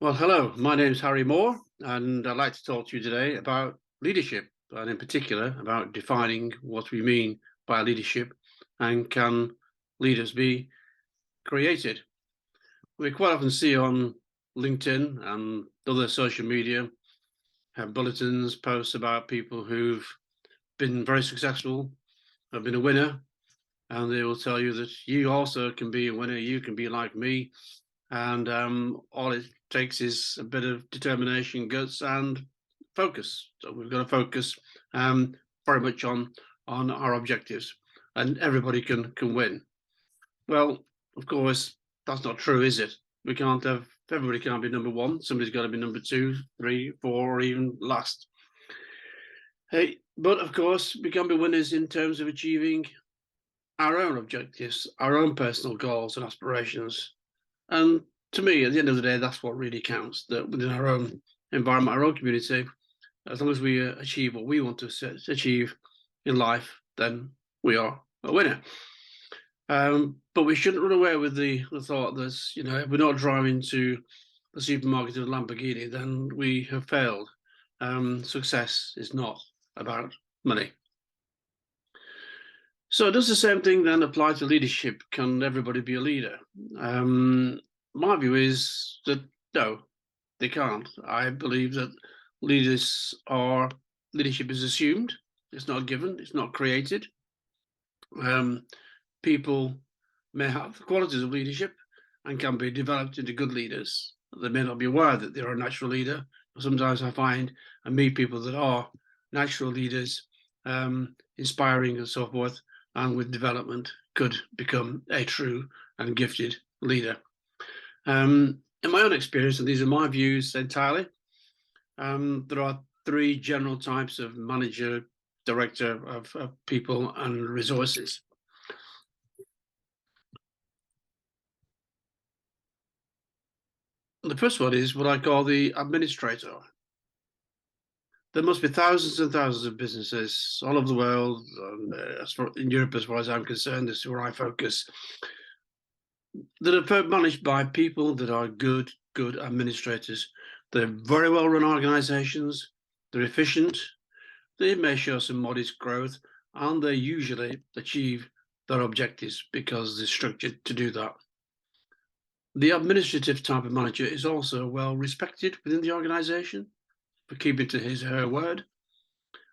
Well, hello, my name's Harry Moore, and I'd like to talk to you today about leadership, and in particular about defining what we mean by leadership and can leaders be created. We quite often see on LinkedIn and other social media have bulletins, posts about people who've been very successful, have been a winner, and they will tell you that you also can be a winner, you can be like me, and all it takes is a bit of determination, guts, and focus. So we've got to focus very much on our objectives, and everybody can win. Well, of course, that's not true, is it? We can't have everybody can't be number one. Somebody's got to be number two, three, four, or even last. Hey, but of course, we can be winners in terms of achieving our own objectives, our own personal goals and aspirations. And to me, at the end of the day, that's what really counts. That within our own environment, our own community, as long as we achieve what we want to achieve in life, then we are a winner. But we shouldn't run away with the thought that, if we're not driving to the supermarket in a Lamborghini, then we have failed. Success is not about money. So does the same thing then apply to leadership? Can everybody be a leader? My view is that no, they can't. I believe that leadership is assumed. It's not given. It's not created. People may have the qualities of leadership and can be developed into good leaders. They may not be aware that they're a natural leader. Sometimes I find and meet people that are natural leaders, inspiring and so forth, and with development could become a true and gifted leader. In my own experience, and these are my views entirely, there are three general types of manager, director of people and resources. The first one is what I call the administrator. There must be thousands and thousands of businesses all over the world, in Europe, as far as I'm concerned, this is where I focus, that are managed by people that are good administrators. They're very well run organizations, they're efficient, they may show some modest growth, and they usually achieve their objectives because they're structured to do that. The administrative type of manager is also well respected within the organization for keeping to his or her word,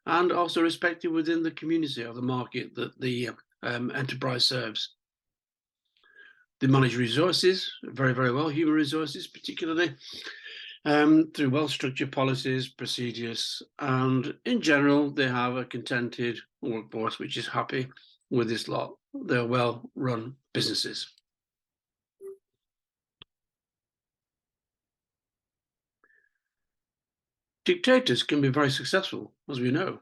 and also respected within the community or the market that the enterprise serves. They manage resources very, very well, human resources particularly, through well-structured policies, procedures, and in general, they have a contented workforce which is happy with this lot. They're well-run businesses. Dictators can be very successful, as we know.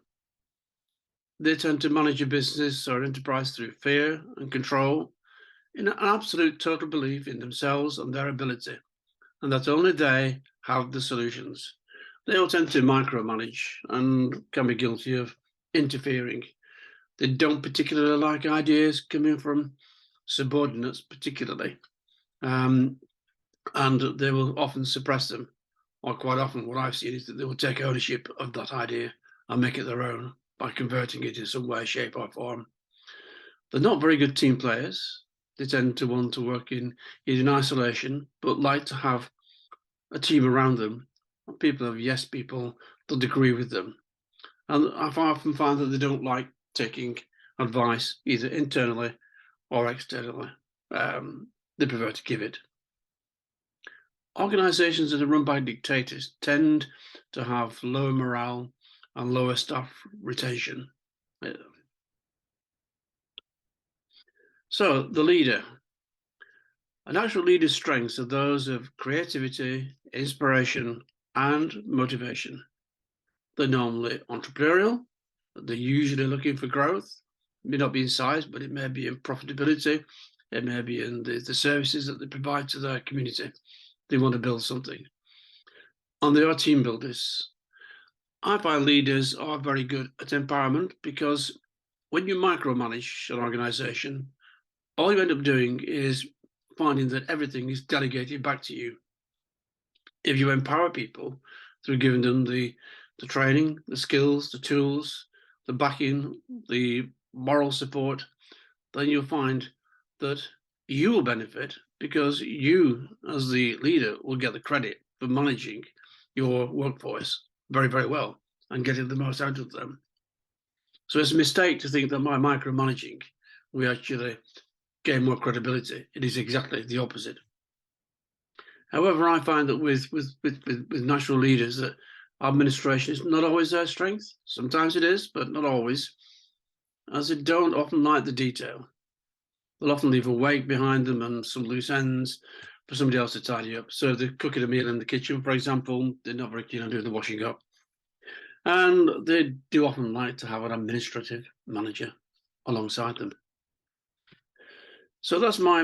They tend to manage a business or enterprise through fear and control, in an absolute total belief in themselves and their ability, and that only they have the solutions. They all tend to micromanage and can be guilty of interfering. They don't particularly like ideas coming from subordinates, particularly, and they will often suppress them. Or quite often, what I've seen is that they will take ownership of that idea and make it their own by converting it in some way, shape, or form. They're not very good team players. They tend to want to work in isolation, but like to have a team around them, people of yes people that agree with them. And I've often found that they don't like taking advice either internally or externally. They prefer to give it. Organizations that are run by dictators tend to have lower morale and lower staff retention. So the leader. A natural leader's strengths are those of creativity, inspiration, and motivation. They're normally entrepreneurial. They're usually looking for growth. It may not be in size, but it may be in profitability. It may be in the services that they provide to their community. They want to build something. And they are team builders. I find leaders are very good at empowerment because when you micromanage an organization, all you end up doing is finding that everything is delegated back to you. If you empower people through giving them the training, the skills, the tools, the backing, the moral support, then you'll find that you will benefit, because you, as the leader, will get the credit for managing your workforce very, very well and getting the most out of them. So it's a mistake to think that by micromanaging, we actually gain more credibility. It is exactly the opposite. However, I find that with national leaders, that administration is not always their strength. Sometimes it is, but not always, as they don't often like the detail. They'll often leave a wake behind them and some loose ends for somebody else to tidy up. So if they're cooking a meal in the kitchen, for example, they're not very keen on doing the washing up. And they do often like to have an administrative manager alongside them. So that's my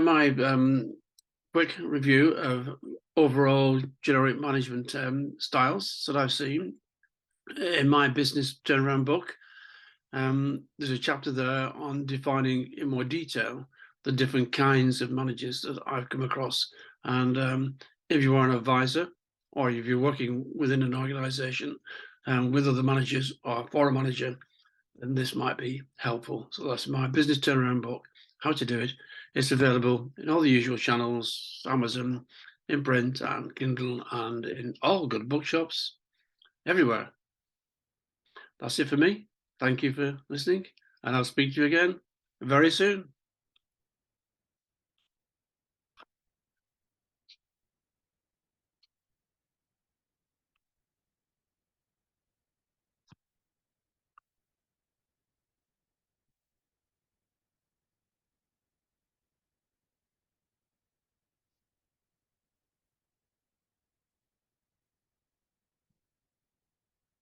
quick review of overall generic management styles that I've seen in my business turnaround book. There's a chapter there on defining in more detail the different kinds of managers that I've come across. And if you are an advisor, or if you're working within an organization with other managers or for a manager, then this might be helpful. So that's my business turnaround book, How to Do It. It's available in all the usual channels, Amazon, in print and Kindle, and in all good bookshops everywhere. That's it for me. Thank you for listening, and I'll speak to you again very soon.